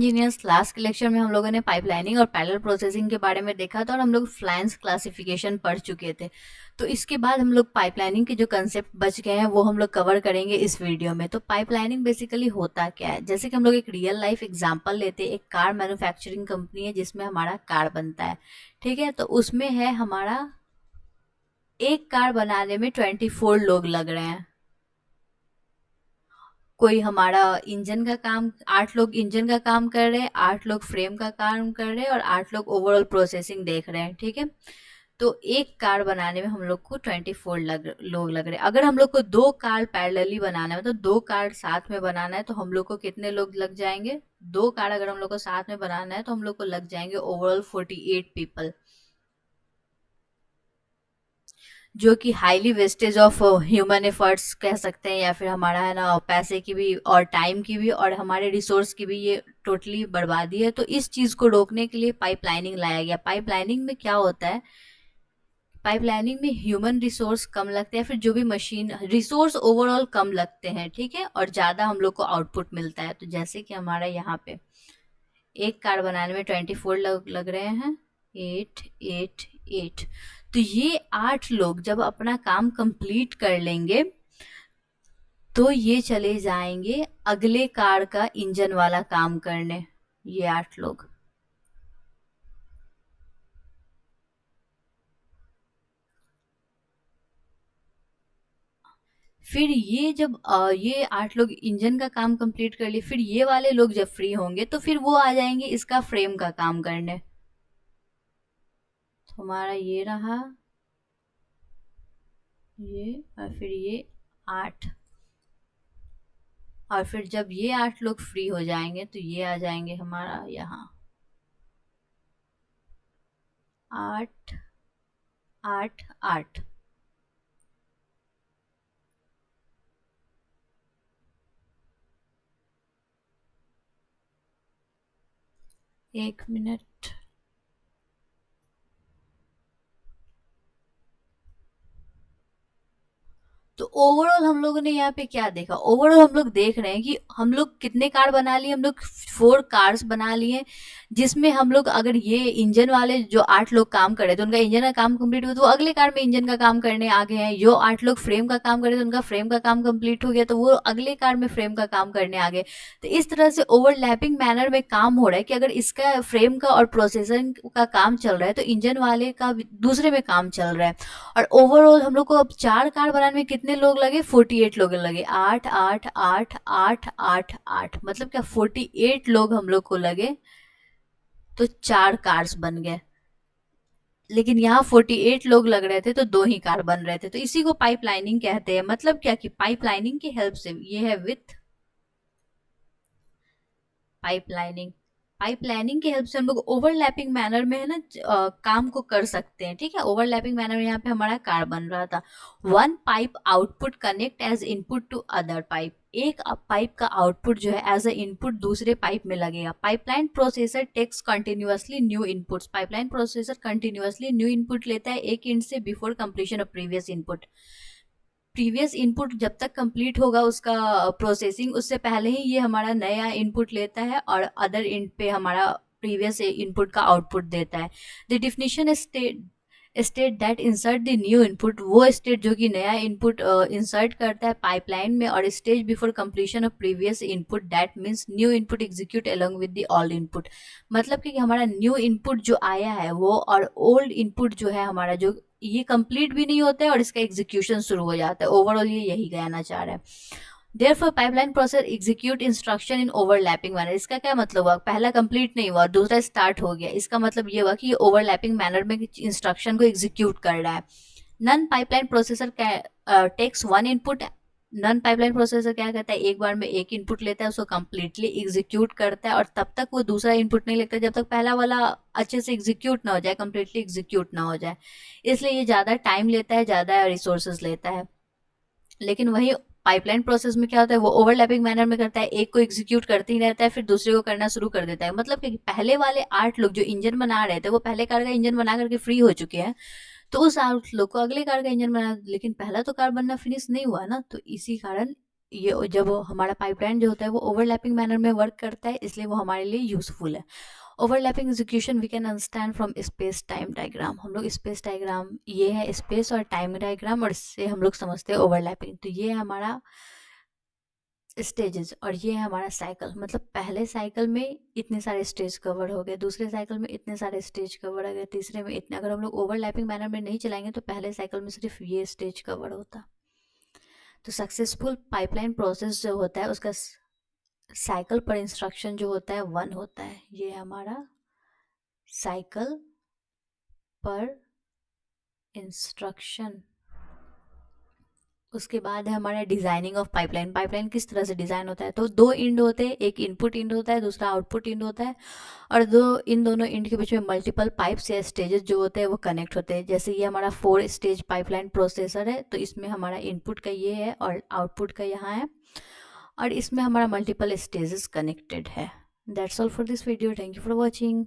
Engineers, last lecture में हम लोगों ने पाइपलाइनिंग और पैरेलल प्रोसेसिंग के बारे में देखा था और हम लोग फ्लाइंस क्लासिफिकेशन पढ़ चुके थे। तो इसके बाद हम लोग पाइपलाइनिंग के जो कंसेप्ट बच गए हैं वो हम लोग कवर करेंगे इस वीडियो में। तो पाइपलाइनिंग बेसिकली होता क्या है, जैसे कि हम लोग एक रियल लाइफ एग्जांपल लेते हैं। एक कार मैन्युफैक्चरिंग कंपनी है जिसमें हमारा कार बनता है, ठीक है। तो उसमें है हमारा एक कार बनाने में 24 लोग लग रहे हैं। कोई हमारा इंजन का काम, 8 लोग इंजन का काम कर रहे हैं, 8 लोग फ्रेम का काम कर रहे हैं और 8 लोग ओवरऑल प्रोसेसिंग देख रहे हैं, ठीक है। तो एक कार बनाने में हम लोग को 24 लोग लग रहे हैं। अगर हम लोग को 2 कार पैरेलली बनाना है, मतलब 2 कार साथ में बनाना है, तो हम लोग को कितने लोग लग जाएंगे? 2 कार अगर हम लोग को साथ में बनाना है तो हम लोग को लग जाएंगे ओवरऑल 48 पीपल, जो कि highly wastage of human efforts कह सकते हैं, या फिर हमारा है ना पैसे की भी और टाइम की भी और हमारे रिसोर्स की भी ये टोटली बर्बादी है। तो इस चीज को रोकने के लिए पाइपलाइनिंग लाया गया। पाइपलाइनिंग में क्या होता है, पाइपलाइनिंग में ह्यूमन रिसोर्स कम लगते हैं, फिर जो भी मशीन रिसोर्स ओवरऑल कम लगते हैं, ठीक है, और ज्यादा हम लोग को आउटपुट मिलता है। तो जैसे कि हमारा यहाँ पे एक कार बनाने में 24 लोग लग रहे हैं, 8 8 8। तो ये 8 लोग जब अपना काम कंप्लीट कर लेंगे तो ये चले जाएंगे अगले कार का इंजन वाला काम करने, ये 8 लोग। फिर ये जब ये 8 लोग इंजन का काम कंप्लीट कर लिए, फिर ये वाले लोग जब फ्री होंगे तो फिर वो आ जाएंगे इसका फ्रेम का काम करने। तो हमारा ये रहा, ये और फिर ये 8। और फिर जब ये 8 लोग फ्री हो जाएंगे तो ये आ जाएंगे हमारा यहाँ 8 8 8। एक मिनट। तो ओवरऑल हम लोगों ने यहाँ पे क्या देखा, ओवरऑल हम लोग देख रहे हैं कि हम लोग कितने कार बना लिए, हम लोग 4 कार्स बना लिए, जिसमें हम लोग अगर ये इंजन वाले जो 8 लोग काम कर रहे थे उनका इंजन का काम कंप्लीट हुआ तो वो अगले कार में इंजन का काम करने आ गए हैं। जो 8 लोग फ्रेम का काम कर रहे थे उनका फ्रेम का काम कंप्लीट हो गया तो वो अगले कार में फ्रेम का काम करने आ गए। तो इस तरह से ओवरलैपिंग मैनर में काम हो रहा है कि अगर इसका फ्रेम का और प्रोसेसिंग का काम चल रहा है तो इंजन वाले का दूसरे में काम चल रहा है। और ओवरऑल हम लोग को अब 4 कार बनाने में कितने लोग लगे? 48 लोग लगे। 8 8 8 8 8 8, मतलब क्या 48 लोग हम लोग को लगे, तो 4 कार्स बन गए। लेकिन यहाँ 48 लोग लग रहे थे तो 2 ही कार बन रहे थे। तो इसी को पाइपलाइनिंग कहते हैं। मतलब क्या कि पाइपलाइनिंग की हेल्प से, ये है विथ पाइपलाइनिंग, पाइपलाइनिंग की हेल्प से हम लोग ओवरलैपिंग मैनर में है ना काम को कर सकते हैं, ठीक है। ओवरलैपिंग मैनर में यहाँ पे हमारा कार बन रहा था। One pipe output connect as input to other pipe, एक पाइप का आउटपुट जो है एज अ इनपुट दूसरे पाइप में लगेगा। Pipeline processor takes continuously new inputs, pipeline processor continuously new input लेता है एक इंड से before completion of previous input. Previous input जब तक कंप्लीट होगा उसका प्रोसेसिंग, उससे पहले ही ये हमारा नया इनपुट लेता है और अदर इंड पे हमारा प्रीवियस इनपुट का आउटपुट देता है। The definition state that insert the new input, वो स्टेट जो कि नया इनपुट इंसर्ट करता है पाइपलाइन में, और stage before completion of previous input that means new input execute along with the old input. मतलब कि हमारा न्यू इनपुट जो आया है वो और ओल्ड इनपुट जो है हमारा, जो ये कंप्लीट भी नहीं होता है और इसका एग्जीक्यूशन शुरू हो जाता है। ओवरऑल ये यही कहना चाह रहा है। Therefore, pipeline process execute instruction in overlapping manner। इसका क्या मतलब हुआ? पहला कंप्लीट नहीं हुआ, दूसरा स्टार्ट हो गया, इसका मतलब ये हुआ कि ये ओवरलैपिंग मैनर में इंस्ट्रक्शन को एग्जीक्यूट कर रहा है। Non pipeline processor takes one input, non pipeline processor क्या करता है, एक बार में एक इनपुट लेता है, उसको कंप्लीटली एग्जीक्यूट करता है और तब तक वो दूसरा इनपुट नहीं लेता जब तक पहला वाला अच्छे से एग्जीक्यूट ना हो जाए, कंप्लीटली एग्जीक्यूट ना हो जाए। इसलिए ये ज़्यादा टाइम लेता है, ज़्यादा रिसोर्सेज लेता है। लेकिन वही पाइपलाइन प्रोसेस में क्या होता है, वो ओवरलैपिंग मैनर में करता है, एक को एग्जीक्यूट करते ही रहता है फिर दूसरे को करना शुरू कर देता है। मतलब कि पहले वाले 8 लोग जो इंजन बना रहे थे वो पहले कार का इंजन बना करके फ्री हो चुके हैं, तो उस 8 लोग को अगले कार का इंजन बना, लेकिन पहला तो कार बनना फिनिश नहीं हुआ ना। तो इसी कारण ये जब हमारा पाइपलाइन जो होता है वो ओवरलैपिंग मैनर में वर्क करता है, इसलिए वो हमारे लिए यूजफुल है। Overlapping execution we can understand from space time diagram. हम लोग स्पेस डायग्राम, ये है स्पेस और टाइम डायग्राम, और इससे हम लोग समझते हैं ओवरलैपिंग। तो ये है हमारा स्टेजेस और ये है हमारा साइकिल। मतलब पहले साइकिल में इतने सारे स्टेज कवर हो गए, दूसरे साइकिल में इतने सारे स्टेज कवर हो गए, तीसरे में इतने। अगर हम लोग ओवरलैपिंग मैनर में नहीं चलाएंगे तो पहले साइकिल में सिर्फ ये स्टेज कवर होता। तो सक्सेसफुल पाइपलाइन प्रोसेस जो होता है उसका साइकिल पर इंस्ट्रक्शन जो होता है 1 होता है। ये हमारा साइकिल पर इंस्ट्रक्शन। उसके बाद है हमारा डिजाइनिंग ऑफ पाइपलाइन। पाइपलाइन किस तरह से डिजाइन होता है, तो 2 इंड होते हैं, एक इनपुट इंड होता है, दूसरा आउटपुट इंड होता है, और इन दोनों इंड के बीच में मल्टीपल पाइप्स या स्टेजेस जो होते हैं वो कनेक्ट होते हैं। जैसे ये हमारा 4 स्टेज पाइपलाइन प्रोसेसर है, तो इसमें हमारा इनपुट का ये है और आउटपुट का यहाँ है, और इसमें हमारा मल्टीपल स्टेजेस कनेक्टेड है। That's all for this video. Thank you for watching.